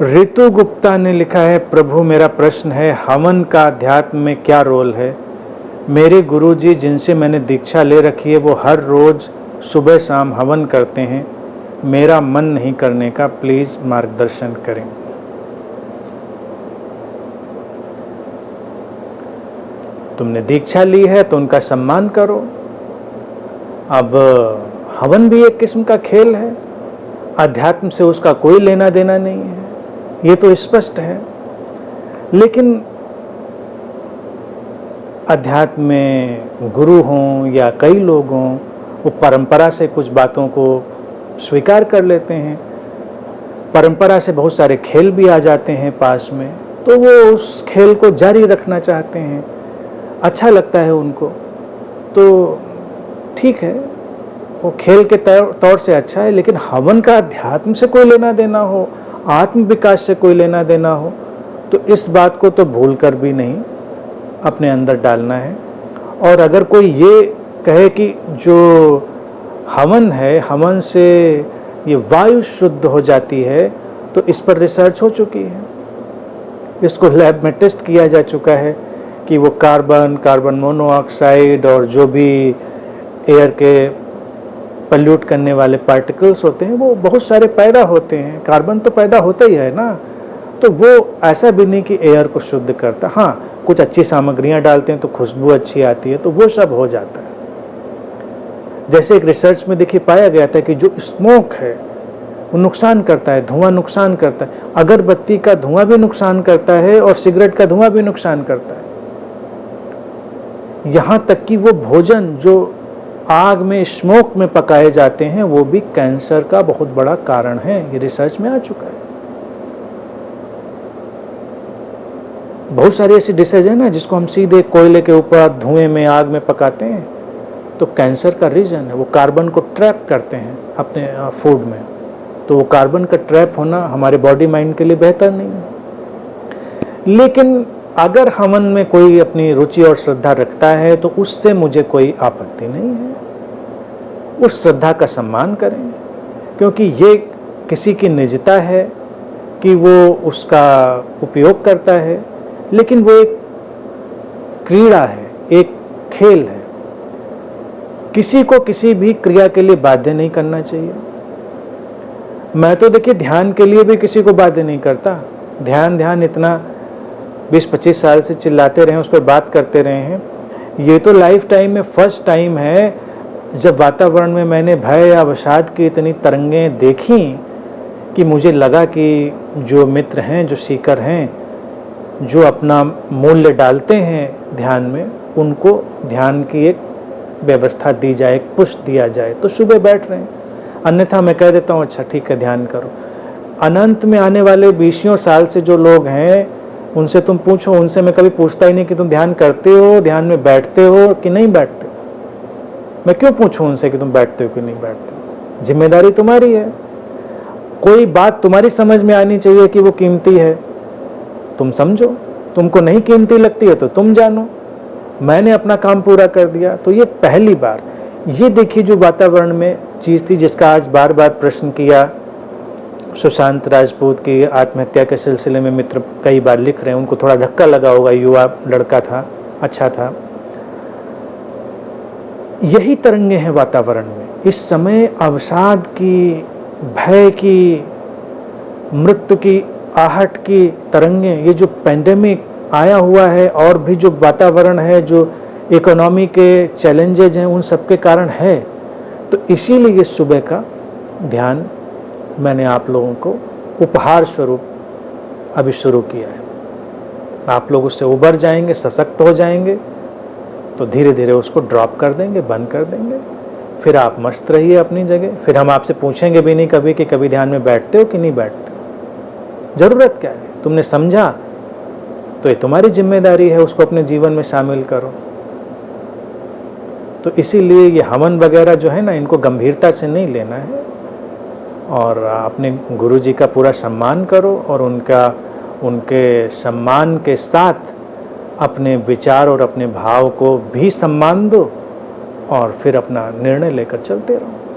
ऋतु गुप्ता ने लिखा है, प्रभु मेरा प्रश्न है, हवन का अध्यात्म में क्या रोल है? मेरे गुरुजी जिनसे मैंने दीक्षा ले रखी है वो हर रोज सुबह शाम हवन करते हैं, मेरा मन नहीं करने का, प्लीज मार्गदर्शन करें। तुमने दीक्षा ली है तो उनका सम्मान करो। अब हवन भी एक किस्म का खेल है, अध्यात्म से उसका कोई लेना देना नहीं है, ये तो स्पष्ट है। लेकिन अध्यात्म में गुरु हों या कई लोग हों, वो परंपरा से कुछ बातों को स्वीकार कर लेते हैं, परंपरा से बहुत सारे खेल भी आ जाते हैं पास में, तो वो उस खेल को जारी रखना चाहते हैं, अच्छा लगता है उनको, तो ठीक है, वो खेल के तौर से अच्छा है। लेकिन हवन का अध्यात्म से कोई लेना देना हो, आत्म विकास से कोई लेना देना हो, तो इस बात को तो भूल कर भी नहीं अपने अंदर डालना है। और अगर कोई ये कहे कि जो हवन है, हवन से ये वायु शुद्ध हो जाती है, तो इस पर रिसर्च हो चुकी है, इसको लैब में टेस्ट किया जा चुका है कि वो कार्बन मोनोऑक्साइड और जो भी एयर के पल्यूट करने वाले पार्टिकल्स होते हैं वो बहुत सारे पैदा होते हैं। कार्बन तो पैदा होता ही है ना, तो वो ऐसा भी नहीं कि एयर को शुद्ध करता। हाँ, कुछ अच्छी सामग्रियां डालते हैं तो खुशबू अच्छी आती है, तो वो सब हो जाता है। जैसे एक रिसर्च में देखिए पाया गया था कि जो स्मोक है वो नुकसान करता है, धुआं नुकसान करता है, अगरबत्ती का धुआं भी नुकसान करता है और सिगरेट का धुआं भी नुकसान करता है। यहाँ तक कि वो भोजन जो आग में, स्मोक में पकाए जाते हैं, वो भी कैंसर का बहुत बड़ा कारण है, ये रिसर्च में आ चुका है। बहुत सारी ऐसी डिशेज है ना जिसको हम सीधे कोयले के ऊपर धुएं में, आग में पकाते हैं, तो कैंसर का रीजन है। वो कार्बन को ट्रैप करते हैं अपने फूड में, तो वो कार्बन का ट्रैप होना हमारे बॉडी माइंड के लिए बेहतर नहीं है। लेकिन अगर हवन में कोई अपनी रुचि और श्रद्धा रखता है तो उससे मुझे कोई आपत्ति नहीं है, उस श्रद्धा का सम्मान करें, क्योंकि ये किसी की निजता है कि वो उसका उपयोग करता है। लेकिन वो एक क्रीड़ा है, एक खेल है, किसी को किसी भी क्रिया के लिए बाध्य नहीं करना चाहिए। मैं तो देखिए ध्यान के लिए भी किसी को बाध्य नहीं करता। ध्यान इतना 20-25 साल से चिल्लाते रहे, उस पर बात करते रहे हैं। ये तो लाइफ टाइम में फर्स्ट टाइम है जब वातावरण में मैंने भय या अवसाद की इतनी तरंगें देखी कि मुझे लगा कि जो मित्र हैं, जो सीकर हैं, जो अपना मूल्य डालते हैं ध्यान में, उनको ध्यान की एक व्यवस्था दी जाए, एक पुश दिया जाए, तो सुबह बैठ रहे हैं। अन्यथा मैं कह देता हूँ अच्छा ठीक है ध्यान करो। अनंत में आने वाले 20 साल से जो लोग हैं उनसे तुम पूछो, उनसे मैं कभी पूछता ही नहीं कि तुम ध्यान करते हो, ध्यान में बैठते हो कि नहीं बैठते हो। मैं क्यों पूछूं उनसे कि तुम बैठते हो कि नहीं बैठते हो? जिम्मेदारी तुम्हारी है। कोई बात तुम्हारी समझ में आनी चाहिए कि वो कीमती है, तुम समझो। तुमको नहीं कीमती लगती है तो तुम जानो। मैंने अपना काम पूरा कर दिया। तो ये पहली बार, ये देखिए जो वातावरण में चीज़ थी जिसका आज बार बार प्रश्न किया, सुशांत राजपूत की आत्महत्या के सिलसिले में मित्र कई बार लिख रहे हैं, उनको थोड़ा धक्का लगा होगा, युवा लड़का था, अच्छा था। यही तरंगे हैं वातावरण में इस समय, अवसाद की, भय की, मृत्यु की, आहट की तरंगे। ये जो पेंडेमिक आया हुआ है और भी जो वातावरण है, जो इकोनॉमी के चैलेंजेज हैं, उन सब के कारण है। तो इसीलिए ये सुबह का ध्यान मैंने आप लोगों को उपहार स्वरूप अभी शुरू किया है। आप लोग उससे उबर जाएंगे, सशक्त हो जाएंगे, तो धीरे धीरे उसको ड्रॉप कर देंगे, बंद कर देंगे। फिर आप मस्त रहिए अपनी जगह। फिर हम आपसे पूछेंगे भी नहीं कभी कि कभी ध्यान में बैठते हो कि नहीं बैठते हो। ज़रूरत क्या है? तुमने समझा तो ये तुम्हारी जिम्मेदारी है, उसको अपने जीवन में शामिल करो। तो इसीलिए ये हवन वगैरह जो है ना, इनको गंभीरता से नहीं लेना है और अपने गुरुजी का पूरा सम्मान करो और उनके सम्मान के साथ अपने विचार और अपने भाव को भी सम्मान दो और फिर अपना निर्णय लेकर चलते रहो।